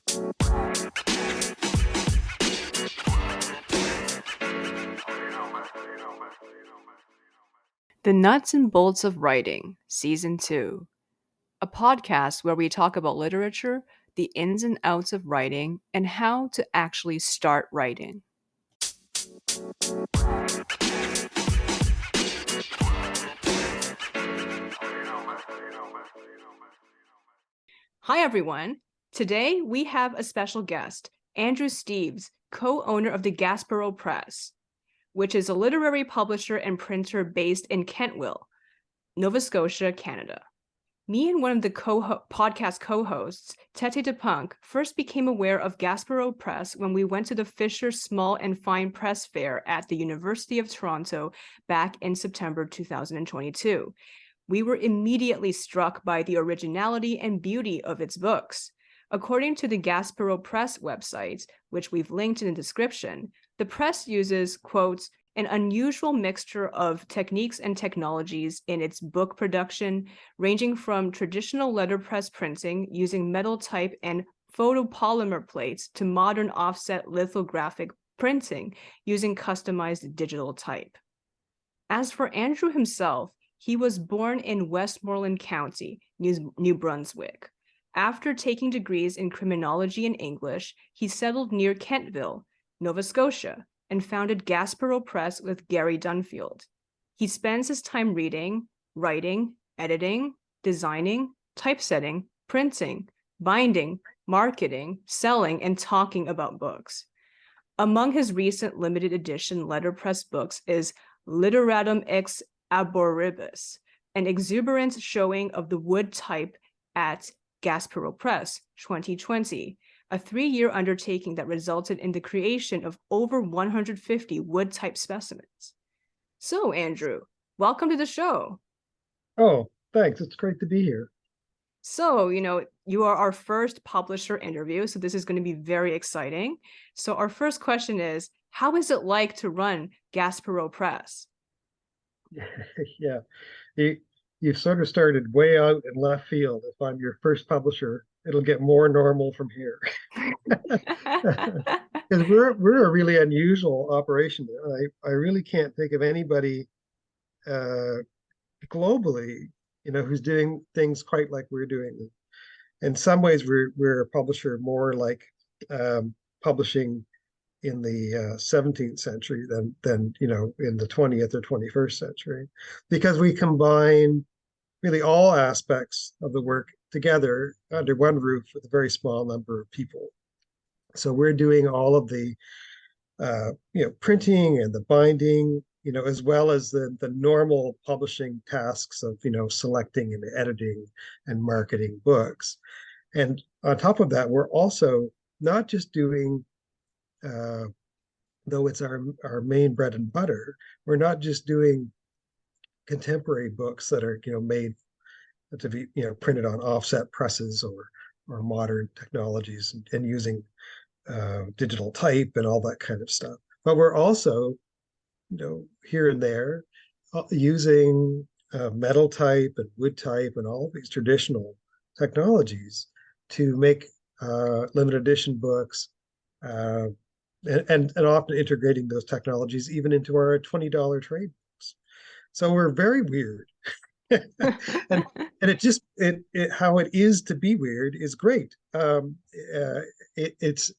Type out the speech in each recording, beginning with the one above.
The Nuts and Bolts of Writing, Season 2, a podcast where we talk about literature, the ins and outs of writing, and how to actually start writing. Hi, everyone. Today we have a special guest, Andrew Steeves, co-owner of the Gaspereau Press, which is a literary publisher and printer based in Kentville, Nova Scotia, Canada. Me and one of the podcast co-hosts, Tete DePunk, first became aware of Gaspereau Press when we went to the Fisher Small and Fine Press Fair at the University of Toronto back in September 2022. We were immediately struck by the originality and beauty of its books. According to the Gaspereau Press website, which we've linked in the description, the press uses, quotes, an unusual mixture of techniques and technologies in its book production, ranging from traditional letterpress printing using metal type and photopolymer plates to modern offset lithographic printing using customized digital type. As for Andrew himself, he was born in Westmorland County, New Brunswick. After taking degrees in Criminology and English, he settled near Kentville, Nova Scotia, and founded Gaspereau Press with Gary Dunfield. He spends his time reading, writing, editing, designing, typesetting, printing, binding, marketing, selling, and talking about books. Among his recent limited edition letterpress books is Literarum Ex Arboribus, an exuberant showing of the wood type at Gaspereau Press, 2020, a 3-year undertaking that resulted in the creation of over 150 wood type specimens. So, Andrew, welcome to the show. Oh, thanks. It's great to be here. So, you are our first publisher interview, so this is going to be very exciting. So our first question is, how is it like to run Gaspereau Press? Yeah, you've sort of started way out in left field. If I'm your first publisher, it'll get more normal from here. Because we're a really unusual operation. I really can't think of anybody globally, who's doing things quite like we're doing. In some ways, we're a publisher more like publishing in the 17th century than in the 20th or 21st century, because we combine really all aspects of the work together under one roof with a very small number of people. So we're doing all of the printing and the binding, as well as the normal publishing tasks of selecting and editing and marketing books. And on top of that, we're also not just doing though it's our main bread and butter, we're not just doing contemporary books that are made to be printed on offset presses or modern technologies and using digital type and all that kind of stuff. But we're also here and there using metal type and wood type and all of these traditional technologies to make limited edition books. And often integrating those technologies even into our $20 trade books. So we're very weird. and it how it is to be weird is great. It's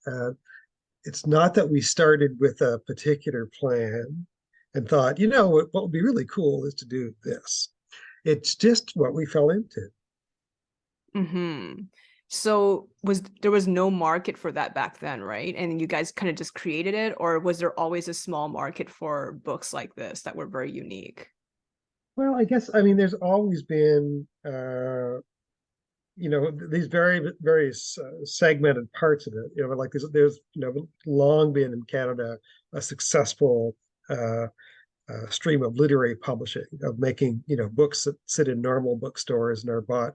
not that we started with a particular plan and thought, what would be really cool is to do this. It's just what we fell into. Mm-hmm. So there was no market for that back then, right? And you guys kind of just created it, or was there always a small market for books like this that were very unique? Well, I guess, there's always been, these various segmented parts of it. Like there's long been in Canada a successful stream of literary publishing, of making books that sit in normal bookstores and are bought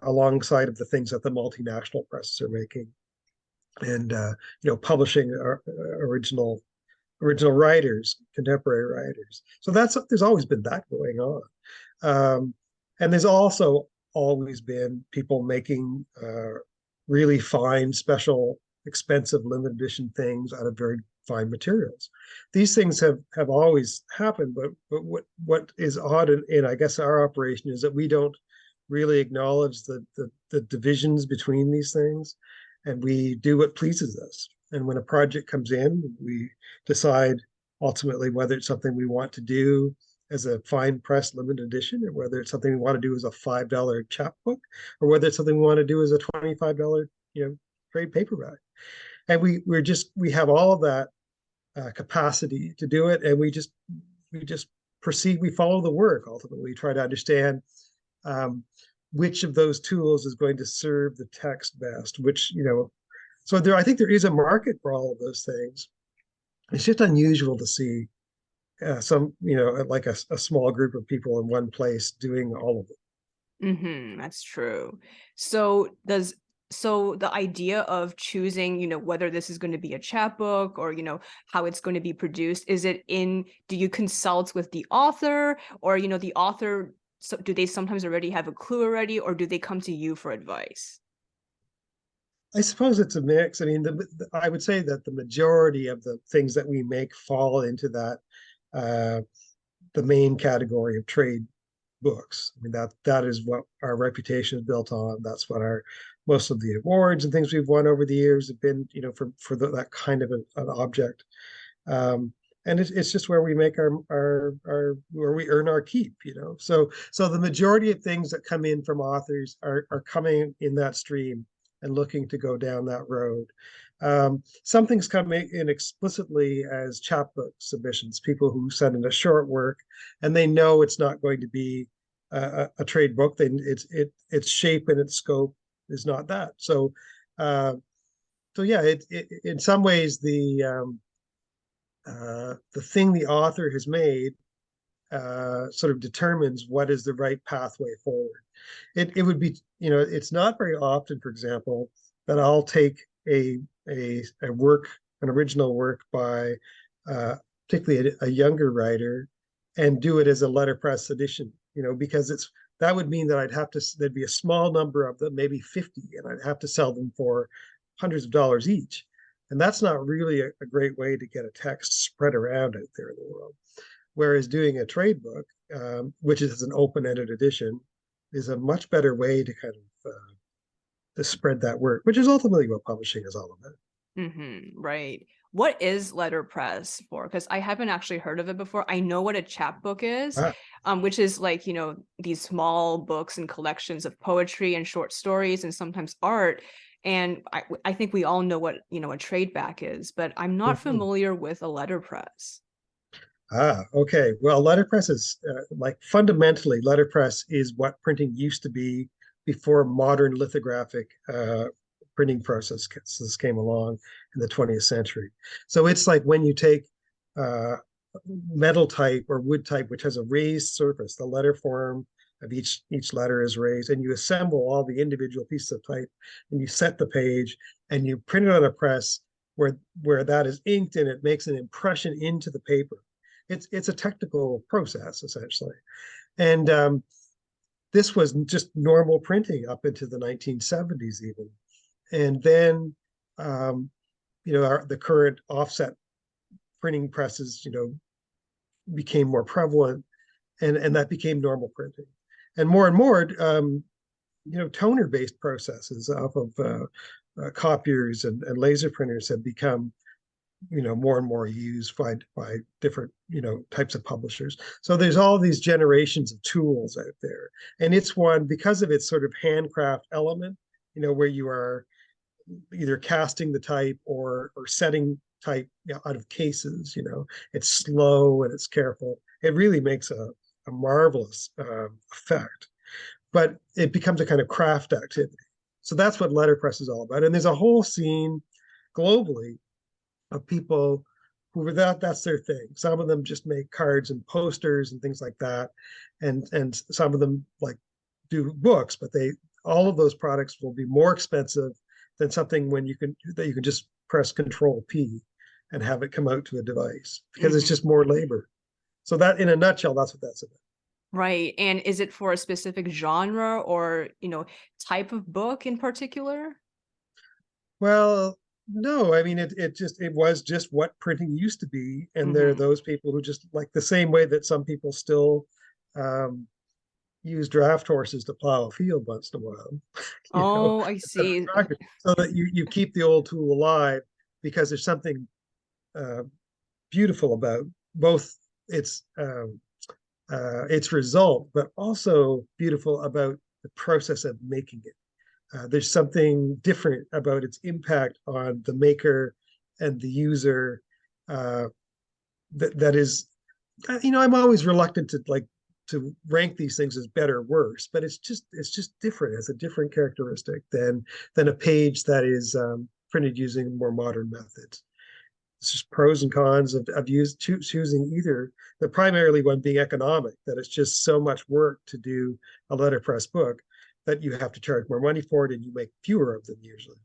alongside of the things that the multinational presses are making, and publishing original writers, contemporary writers. So there's always been that going on, and there's also always been people making really fine, special, expensive, limited edition things out of very fine materials. These things have always happened, but what is odd in I guess our operation is that we don't really acknowledge the divisions between these things, and we do what pleases us. And when a project comes in, we decide ultimately whether it's something we want to do as a fine press limited edition, or whether it's something we want to do as a $5 chapbook, or whether it's something we want to do as a $25, trade paperback. And we have all of that capacity to do it, and we just proceed. We follow the work ultimately. We try to understand which of those tools is going to serve the text best. So I think there is a market for all of those things. It's just unusual to see like a small group of people in one place doing all of it. That's true. So the idea of choosing, whether this is going to be a chapbook or, how it's going to be produced, do you consult with the author, or, the author, so do they sometimes already have a clue already, or do they come to you for advice? I suppose it's a mix. I mean, I would say that the majority of the things that we make fall into that the main category of trade books. I mean, that is what our reputation is built on. That's what most of the awards and things we've won over the years have been, for that kind of an object. And it's just where we make our where we earn our keep. So the majority of things that come in from authors are coming in that stream and looking to go down that road. Some things come in explicitly as chapbook submissions, people who send in a short work and they know it's not going to be a trade book. Its shape and its scope is not that. So yeah, in some ways the thing the author has made sort of determines what is the right pathway forward. It would be, it's not very often, for example, that I'll take a work, an original work by particularly a younger writer, and do it as a letterpress edition, because that would mean that there'd be a small number of them, maybe 50, and I'd have to sell them for hundreds of dollars each. And that's not really a great way to get a text spread around out there in the world. Whereas doing a trade book, which is an open-ended edition, is a much better way to kind of to spread that work, which is ultimately what publishing is all about. Right. What is letterpress for? Because I haven't actually heard of it before. I know what a chapbook is, which is like, these small books and collections of poetry and short stories and sometimes art. And I think we all know what, a trade back is, but I'm not familiar with a letterpress. Okay. Well, letterpress is fundamentally, letterpress is what printing used to be before modern lithographic printing processes came along in the 20th century. So it's like when you take metal type or wood type, which has a raised surface, the letter form of each letter is raised, and you assemble all the individual pieces of type, and you set the page, and you print it on a press where that is inked, and it makes an impression into the paper. It's a technical process essentially, and this was just normal printing up into the 1970s even, and then the current offset printing presses became more prevalent, and that became normal printing, and more toner based processes off of copiers and laser printers have become more and more used by different types of publishers. So there's all these generations of tools out there, and it's one because of its sort of handcraft element, where you are either casting the type or setting type out of cases. It's slow and it's careful. It really makes a marvelous effect, but it becomes a kind of craft activity. So that's what letterpress is all about, and there's a whole scene globally of people who that's their thing. Some of them just make cards and posters and things like that, and some of them do books, but all of those products will be more expensive than something that you can just press Control P and have it come out to a device, because it's just more labor. So that, in a nutshell, that's what that's about. Right. And is it for a specific genre or, type of book in particular? Well, no, I mean it was just what printing used to be, and there are Hmm. those people who just like the same way that some people still um, use draft horses to plow a field once in a while, Oh, I instead of see. tractors, so that you keep the old tool alive because there's something uh, beautiful about both its its result, but also beautiful about the process of making it. There's something different about its impact on the maker and the user uh, that is, I'm always reluctant to rank these things as better or worse, but it's just different. It's a different characteristic than a page that is printed using more modern methods. It's just pros and cons of choosing either. The primarily one being economic, that it's just so much work to do a letterpress book that you have to charge more money for it, and you make fewer of them usually.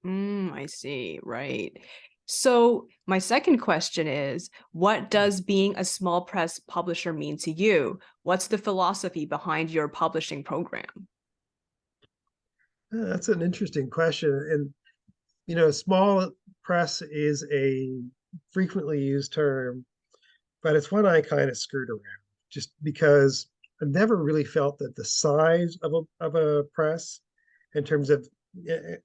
I see. Right. So my second question is, what does being a small press publisher mean to you? What's the philosophy behind your publishing program? That's an interesting question, and small press is a frequently used term, but it's one I kind of skirt around just because I've never really felt that the size of a press, in terms of,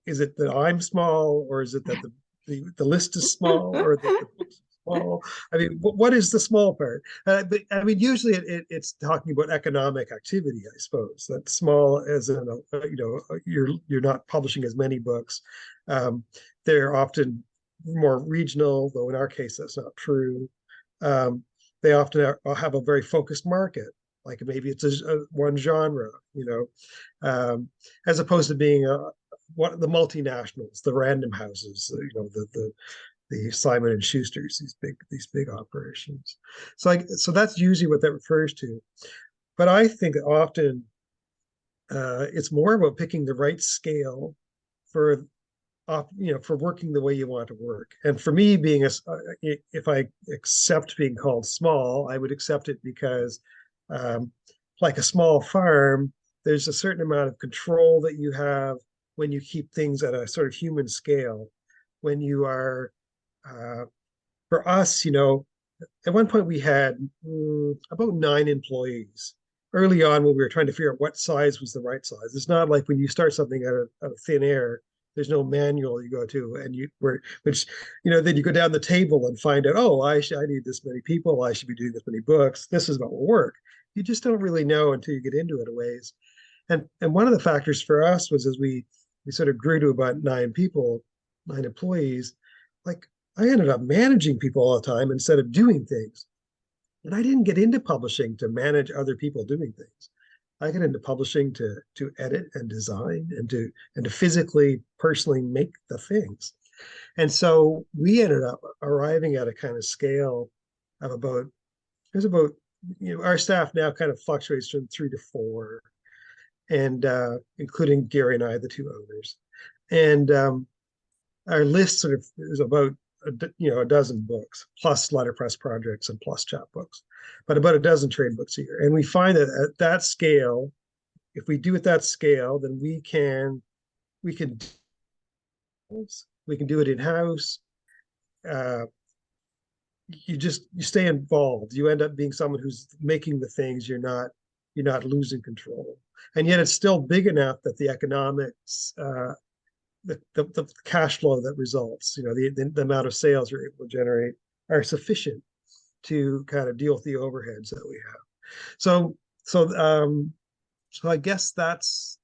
is it that I'm small, or is it that the list is small, or that the books are small? I mean, what is the small part? But I mean, usually it's talking about economic activity, I suppose. That small as in you're not publishing as many books. Um, they're often more regional, though in our case that's not true. Um, they often have a very focused market, like maybe it's a one genre, as opposed to being what the multinationals, the Random Houses, the Simon and Schusters, these big operations. So that's usually what that refers to. But I think often it's more about picking the right scale for for working the way you want to work. And for me, if I accept being called small, I would accept it because, um, like a small farm, there's a certain amount of control that you have when you keep things at a sort of human scale. When you are, uh, for us, at one point we had about 9 employees. Early on, when we were trying to figure out what size was the right size, it's not like when you start something out of thin air. There's no manual you go to, and then you go down the table and find out, oh, I need this many people. I should be doing this many books. This is what will work. You just don't really know until you get into it a ways. And one of the factors for us was, as we sort of grew to about 9 people, 9 employees, like I ended up managing people all the time instead of doing things. And I didn't get into publishing to manage other people doing things. I got into publishing to edit and design and to physically, personally make the things. And so we ended up arriving at a kind of scale of there's about, our staff now kind of fluctuates from 3 to 4, and including Gary and I, the two owners. And our list sort of is about a dozen books plus letterpress projects and plus chapbooks, but about a dozen trade books a year. And we find that at that scale, if we do at that scale, then we can we can do it in house. Uh, you stay involved. You end up being someone who's making the things. You're not losing control, and yet it's still big enough that the economics, the cash flow that results, the amount of sales you're able to generate are sufficient to kind of deal with the overheads that we have. So so so I guess that's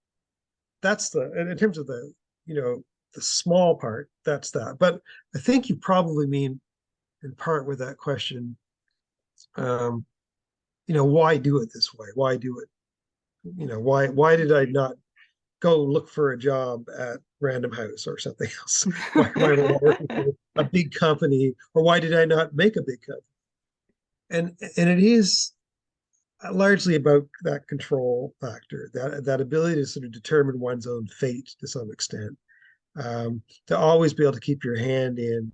in terms of the small part, that's that. But I think you probably mean, in part with that question, um, why do it this way? Why do it? Why did I not go look for a job at Random House or something else? Why am I working for a big company, or why did I not make a big company? And it is largely about that control factor, that ability to sort of determine one's own fate to some extent, to always be able to keep your hand in,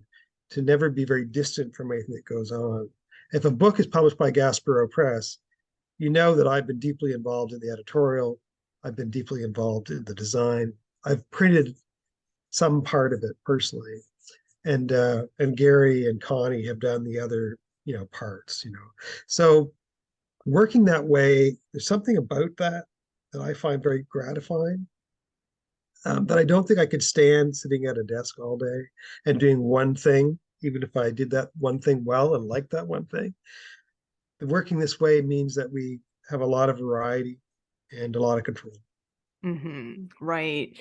to never be very distant from anything that goes on. If a book is published by Gaspereau Press, you know that I've been deeply involved in the editorial. I've been deeply involved in the design. I've printed some part of it personally, and Gary and Connie have done the other, parts. So working that way, there's something about that that I find very gratifying. That I don't think I could stand sitting at a desk all day and doing one thing, even if I did that one thing well and liked that one thing. Working this way means that we have a lot of variety and a lot of control. Right.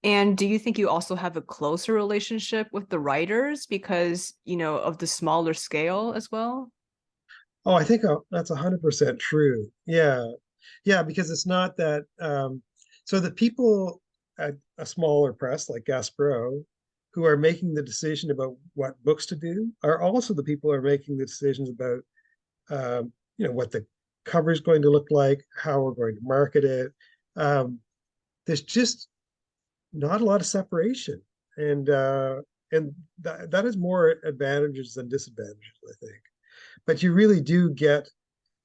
And do you think you also have a closer relationship with the writers because, of the smaller scale as well? Oh, I think that's 100% true. Yeah. Yeah, because it's not that. So the people at a smaller press like Gaspereau who are making the decision about what books to do are also the people who are making the decisions about, what the cover is going to look like, how we're going to market it. Um, there's just not a lot of separation, and that is more advantages than disadvantages, I think. But you really do get,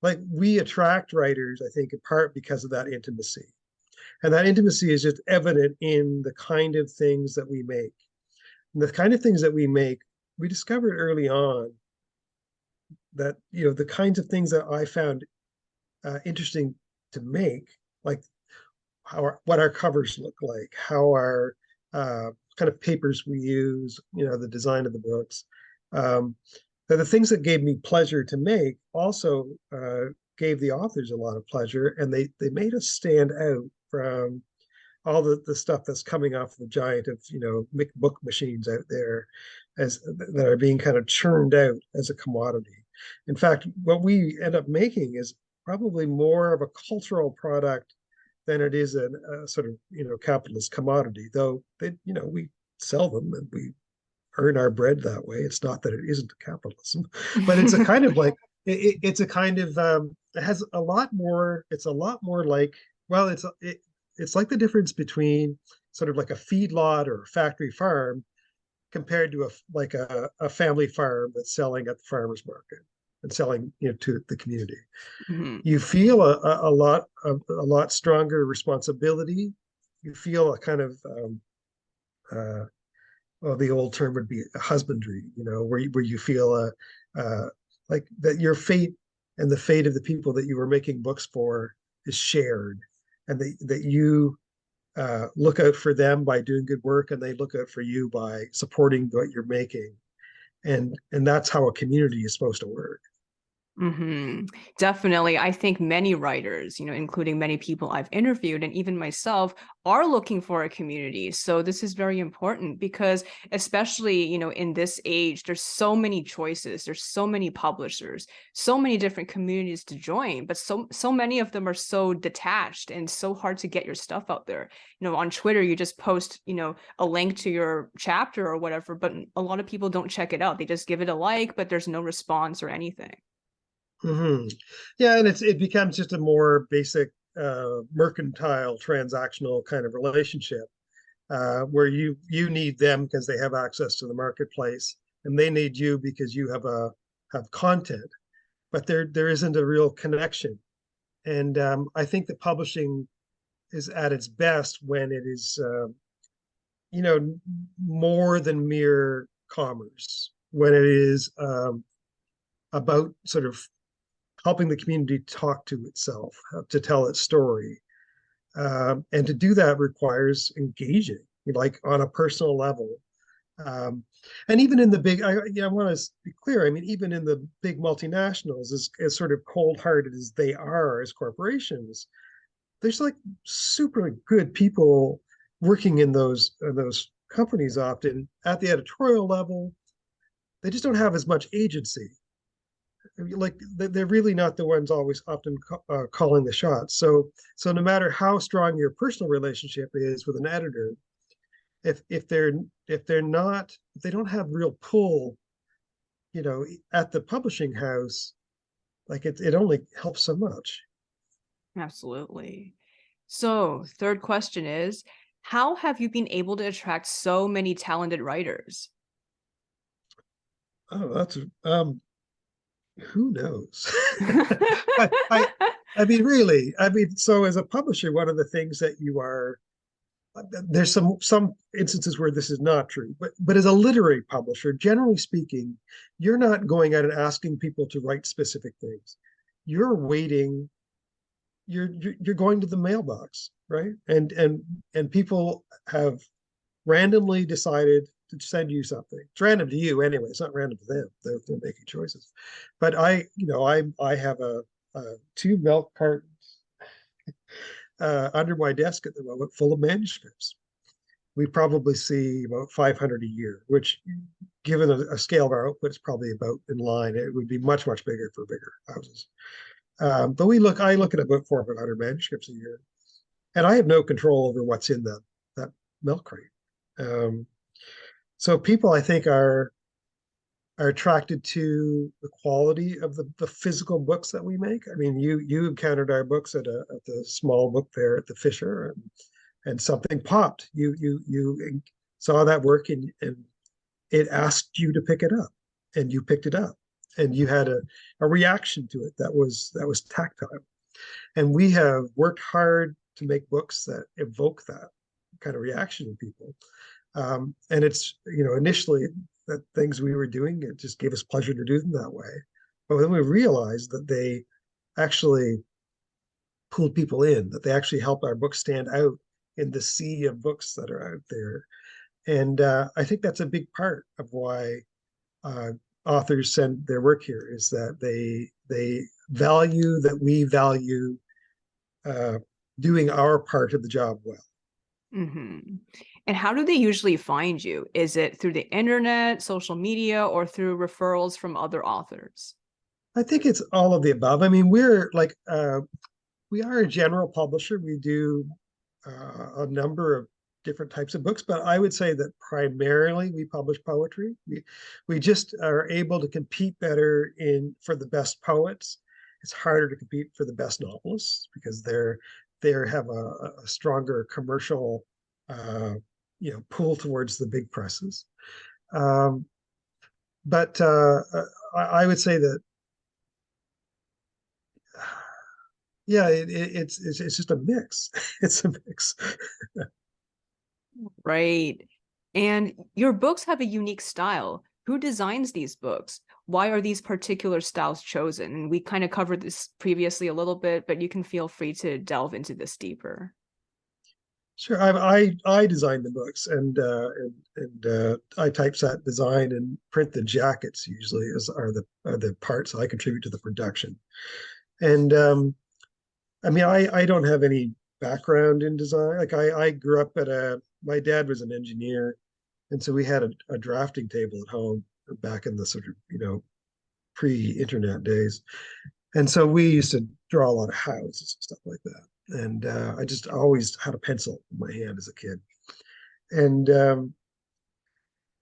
like, we attract writers, I think, in part because of that intimacy, and that intimacy is just evident in the kind of things that we make. And the kind of things that we make, we discovered early on that the kinds of things that I found interesting to make, like what our covers look like, how our kind of papers we use, the design of the books. The things that gave me pleasure to make also gave the authors a lot of pleasure, and they made us stand out from all the stuff that's coming off the giant of book machines out there as that are being kind of churned out as a commodity. In fact, what we end up making is probably more of a cultural product than it is a sort of capitalist commodity. Though we sell them and we earn our bread that way. It's not that it isn't capitalism, but it's a kind of like it's a kind of it has a lot more. It's a lot more like, well, it's like the difference between sort of like a feedlot or a factory farm compared to a family farm that's selling at the farmers market and selling to the community. You feel a lot stronger responsibility. You feel a kind of well, the old term would be husbandry, where you feel like that your fate and the fate of the people that you were making books for is shared, and that you look out for them by doing good work, and they look out for you by supporting what you're making, and that's how a community is supposed to work. Definitely. I think many writers, including many people I've interviewed and even myself, are looking for a community. So this is very important because especially, in this age, there's so many choices, there's so many publishers, so many different communities to join, but so many of them are so detached and so hard to get your stuff out there. On Twitter, you just post, a link to your chapter or whatever, but a lot of people don't check it out. They just give it a like, but there's no response or anything. Yeah, and it becomes just a more basic mercantile transactional kind of relationship where you need them because they have access to the marketplace, and they need you because you have content, but there isn't a real connection. And I think that publishing is at its best when it is more than mere commerce, when it is about sort of helping the community talk to itself, to tell its story. And to do that requires engaging, like on a personal level. And even in the big, I want to be clear, I mean, even in the big multinationals, as sort of cold-hearted as they are as corporations, there's like super good people working in those companies often at the editorial level. They just don't have as much agency, like they're really not the ones always often calling the shots. So no matter how strong your personal relationship is with an editor, if they're not, if they don't have real pull, at the publishing house, like it only helps so much. Absolutely. So, third question is, how have you been able to attract so many talented writers? Oh, that's who knows? I, I I mean, really, I mean, so as a publisher, one of the things that you are there's some instances where this is not true, but as a literary publisher, generally speaking, you're not going out and asking people to write specific things. You're waiting. You're going to the mailbox, right? And people have randomly decided to send you something. It's random to you anyway. It's not random to them. They're making choices. But I have a two milk cartons under my desk at the moment full of manuscripts. We probably see about 500 a year, which, given a scale of our output, is probably about in line. It would be much, much bigger for bigger houses. But I look at about 400 manuscripts a year, and I have no control over what's in that milk crate. So people, I think, are attracted to the quality of the physical books that we make. I mean, you encountered our books at the small book fair at the Fisher, and something popped. You saw that work, and it asked you to pick it up, and you picked it up, and you had a reaction to it that was tactile. And we have worked hard to make books that evoke that kind of reaction in people. And it's, initially that things we were doing, it just gave us pleasure to do them that way. But then we realized that they actually pulled people in, that they actually helped our books stand out in the sea of books that are out there. And I think that's a big part of why authors send their work here, is that they value that we value doing our part of the job well. Mm-hmm. And how do they usually find you? Is it through the internet, social media, or through referrals from other authors? I think it's all of the above. I mean, we are a general publisher. We do a number of different types of books, but I would say that primarily we publish poetry. We just are able to compete better for the best poets. It's harder to compete for the best novelists because they have a stronger commercial pull towards the big presses. But I would say that, yeah, it's just a mix. It's a mix. Right. And your books have a unique style. Who designs these books? Why are these particular styles chosen? And we kind of covered this previously a little bit, but you can feel free to delve into this deeper. Sure, I design the books, and I typeset, design, and print the jackets. Usually, are the parts I contribute to the production. And I mean, I don't have any background in design. Like I grew up my dad was an engineer, and so we had a drafting table at home back in the sort of pre-internet days, and so we used to draw a lot of houses and stuff like that. And I just always had a pencil in my hand as a kid, and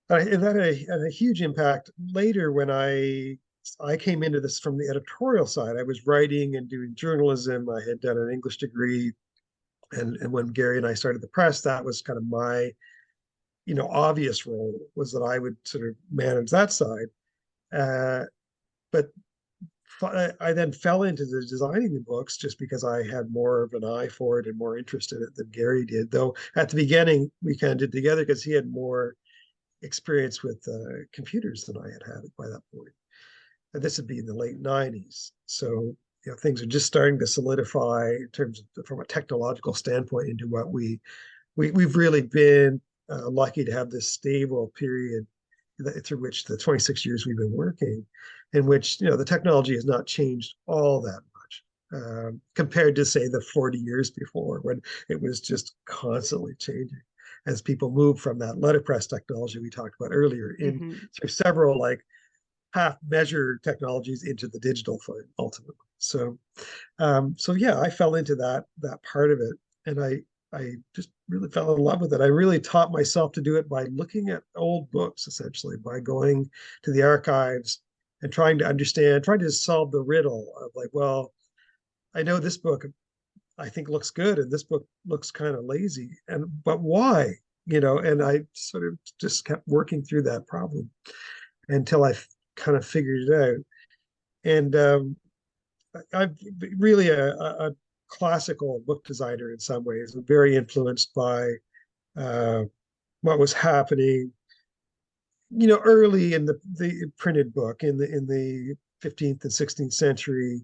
it had a huge impact later when I came into this from the editorial side. I was writing and doing journalism. I had done an English degree, and when Gary and I started the press, that was kind of my obvious role, was that I would sort of manage that side. But I then fell into the designing the books just because I had more of an eye for it and more interest in it than Gary did. Though at the beginning we kind of did together because he had more experience with computers than I had by that point. And this would be in the late 90s. So things are just starting to solidify in terms of, from a technological standpoint, into what we've really been lucky to have this stable period through which the 26 years we've been working, in which the technology has not changed all that much compared to, say, the 40 years before, when it was just constantly changing as people move from that letterpress technology we talked about earlier through several half measure technologies into the digital form ultimately. So yeah, I fell into that part of it, and I just really fell in love with it. I really taught myself to do it by looking at old books, essentially, by going to the archives and trying to solve the riddle of well, I know this book I think looks good, and this book looks kind of lazy, but why? And I sort of just kept working through that problem until I kind of figured it out. And I'm really a classical book designer in some ways. I'm very influenced by uh, what was happening, early in the printed book in the 15th and 16th century.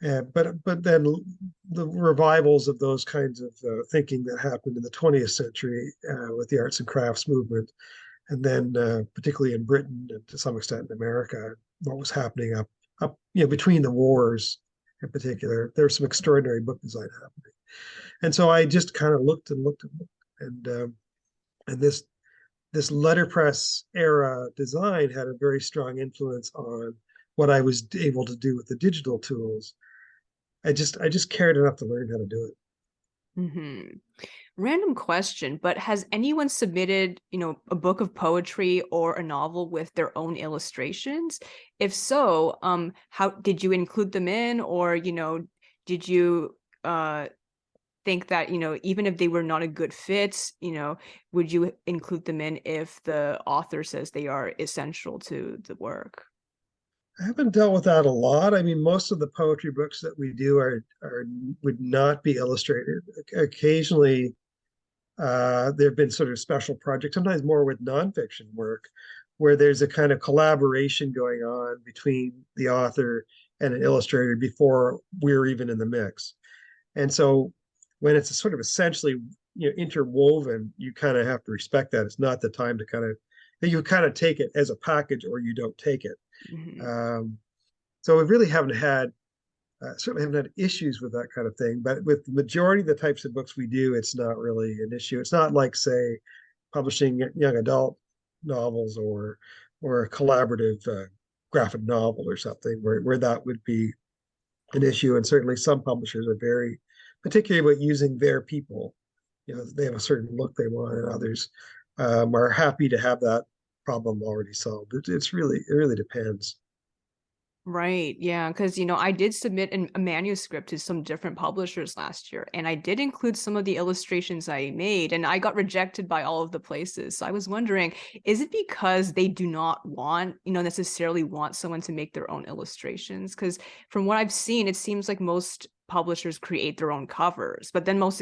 But then the revivals of those kinds of thinking that happened in the 20th century with the arts and crafts movement, and then particularly in Britain and to some extent in America, what was happening up between the wars in particular. There was some extraordinary book design happening, and so I just kind of looked and looked and looked, and this letterpress era design had a very strong influence on what I was able to do with the digital tools. I just cared enough to learn how to do it. Mm-hmm. Random question, but has anyone submitted, a book of poetry or a novel with their own illustrations? If so, how did you include them in, or, did you think that, even if they were not a good fit, would you include them in if the author says they are essential to the work? I haven't dealt with that a lot. I mean, most of the poetry books that we do are would not be illustrated. Occasionally, there have been sort of special projects, sometimes more with nonfiction work, where there's a kind of collaboration going on between the author and an illustrator before we're even in the mix. And so when it's sort of essentially interwoven, you kind of have to respect that. It's not the time to you kind of take it as a package or you don't take it. Mm-hmm. Um, so we really haven't had certainly haven't had issues with that kind of thing. But with the majority of the types of books we do, it's not really an issue. It's not like, say, publishing young adult novels or a collaborative graphic novel or something where that would be an issue. And certainly some publishers are very particularly about using their people. They have a certain look they want, and others are happy to have that problem already solved. It really depends. Right. Yeah. Because, I did submit a manuscript to some different publishers last year, and I did include some of the illustrations I made, and I got rejected by all of the places. So I was wondering, is it because they do not want, necessarily want someone to make their own illustrations? Because from what I've seen, it seems like most publishers create their own covers, but then most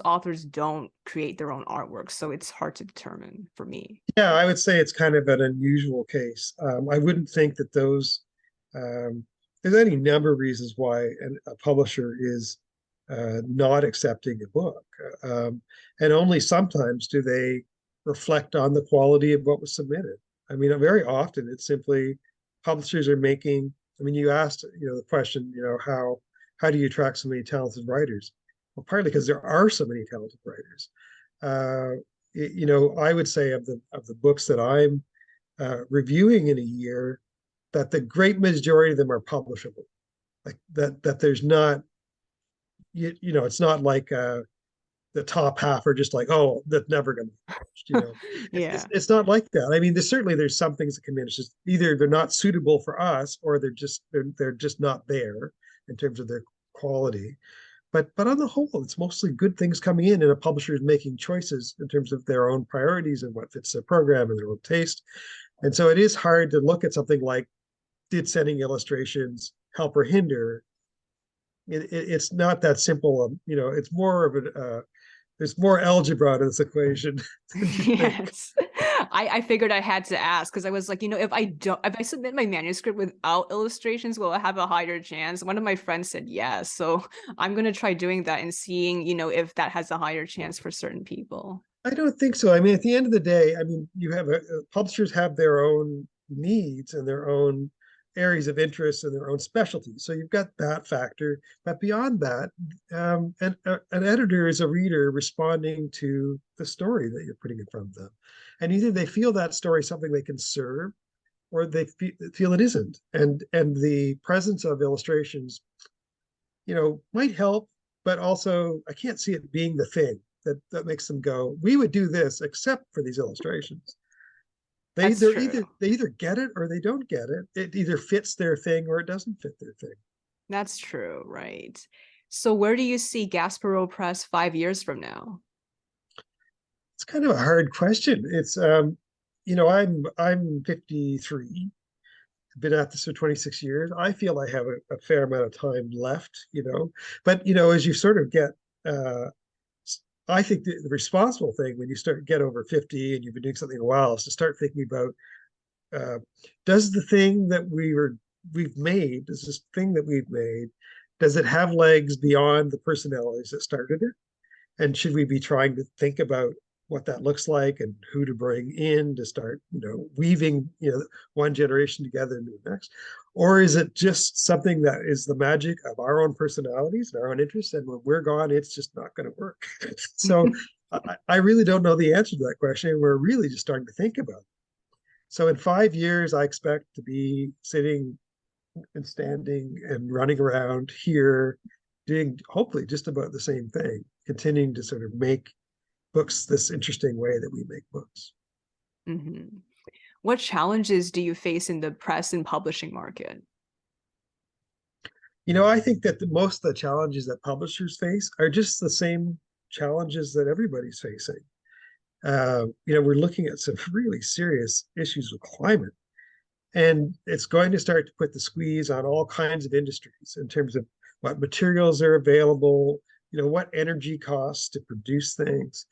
authors don't create their own artwork, so it's hard to determine for me. Yeah, I would say it's kind of an unusual case. I wouldn't think that um, there's any number of reasons why a publisher is not accepting a book. And only sometimes do they reflect on the quality of what was submitted. I mean, very often it's simply publishers are making, I mean, you asked, the question, how do you attract so many talented writers? Well, partly because there are so many talented writers. Uh, I would say of the books that I'm reviewing in a year, that the great majority of them are publishable. Like that there's not, it's not like the top half are just like, oh, that's never going to be published. Yeah. It's not like that. I mean, there's some things that come in. It's just either they're not suitable for us, or they're just not there in terms of their quality. But on the whole, it's mostly good things coming in, and a publisher is making choices in terms of their own priorities and what fits their program and their own taste. And so it is hard to look at something like, did sending illustrations help or hinder? It's not that simple. It's more of there's more algebra to this equation than you think. Yes. I figured I had to ask because I was like, if I submit my manuscript without illustrations, will I have a higher chance? One of my friends said yes. So I'm gonna try doing that and seeing, if that has a higher chance for certain people. I don't think so. I mean, at the end of the day, I mean, you have publishers have their own needs and their own areas of interest and their own specialties. So you've got that factor. But beyond that, an editor is a reader responding to the story that you're putting in front of them. And either they feel that story is something they can serve, or they feel it isn't. And the presence of illustrations, might help, but also I can't see it being the thing that makes them go, we would do this except for these illustrations. That's true. They either get it or they don't get it. It either fits their thing or it doesn't fit their thing. That's true, right? So where do you see Gaspereau Press 5 years from now? It's kind of a hard question. It's I'm 53. I've been at this for 26 years. I feel I have a fair amount of time left, but as you sort of get I think the responsible thing when you get over 50 and you've been doing something a while is to start thinking about, does the thing that we've made, does this thing that we've made, does it have legs beyond the personalities that started it? And should we be trying to think about what that looks like and who to bring in to start, weaving, one generation together into the next? Or is it just something that is the magic of our own personalities and our own interests? And when we're gone, it's just not going to work. So I really don't know the answer to that question. We're really just starting to think about it. So in 5 years, I expect to be sitting and standing and running around here doing hopefully just about the same thing, continuing to sort of make books this interesting way that we make books. Mm-hmm. What challenges do you face in the press and publishing market? I think that most of the challenges that publishers face are just the same challenges that everybody's facing. We're looking at some really serious issues with climate, and it's going to start to put the squeeze on all kinds of industries in terms of what materials are available, what energy costs to produce things,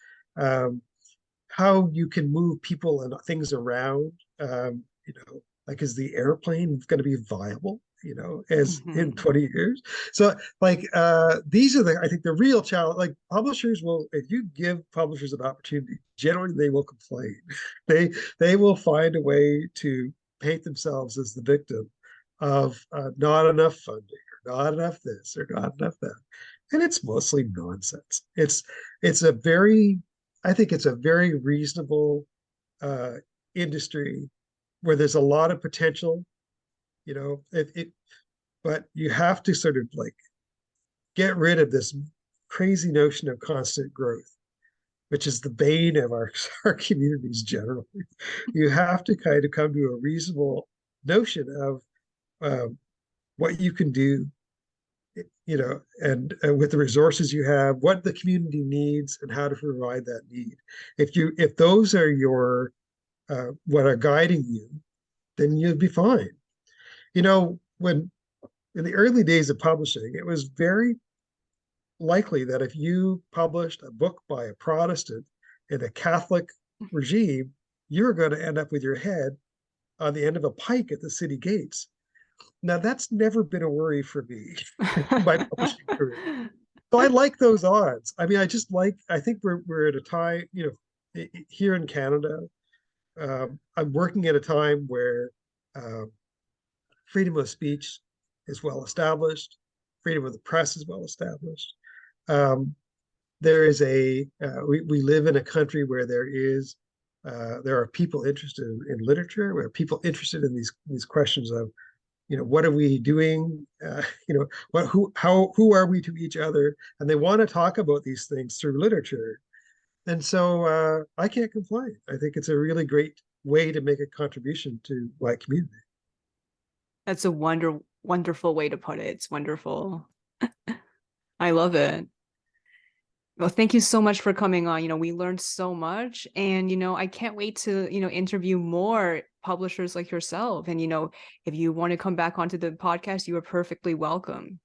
how you can move people and things around. Like, is the airplane going to be viable, as in 20 years? So these are I think the real challenge. Like, publishers will, if you give publishers an opportunity, generally they will complain. They will find a way to paint themselves as the victim of not enough funding, or not enough this, or not enough that. And it's mostly nonsense. I think it's a very reasonable industry where there's a lot of potential, but you have to sort of get rid of this crazy notion of constant growth, which is the bane of our communities generally. You have to kind of come to a reasonable notion of what you can do, and with the resources you have, what the community needs, and how to provide that need. If those are your what are guiding you, then you'll be fine. When in the early days of publishing, it was very likely that if you published a book by a Protestant in a Catholic regime, you're going to end up with your head on the end of a pike at the city gates. Now, that's never been a worry for me in my publishing career. So I like those odds. I mean, I think we're at a time, here in Canada, I'm working at a time where freedom of speech is well established, freedom of the press is well established. There is we live in a country where there are people interested in literature, where people interested in these questions of, what are we doing? Who are we to each other? And they want to talk about these things through literature. And so I can't complain. I think it's a really great way to make a contribution to my community. That's a wonderful way to put it. It's wonderful. I love it. Well, thank you so much for coming on. We learned so much, and, I can't wait to, interview more publishers like yourself. And, if you want to come back onto the podcast, you are perfectly welcome.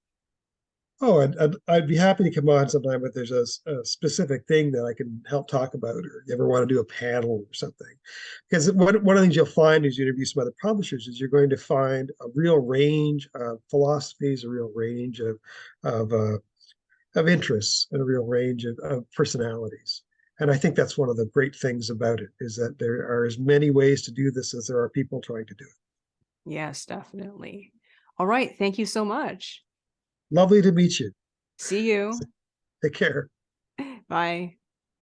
Oh, I'd be happy to come on sometime if there's a specific thing that I can help talk about, or you ever want to do a panel or something. Because one of the things you'll find as you interview some other publishers is you're going to find a real range of philosophies, a real range of interests, and a real range of personalities. And I think that's one of the great things about it, is that there are as many ways to do this as there are people trying to do it. Yes, definitely. All right. Thank you so much. Lovely to meet you. See you. Take care. Bye.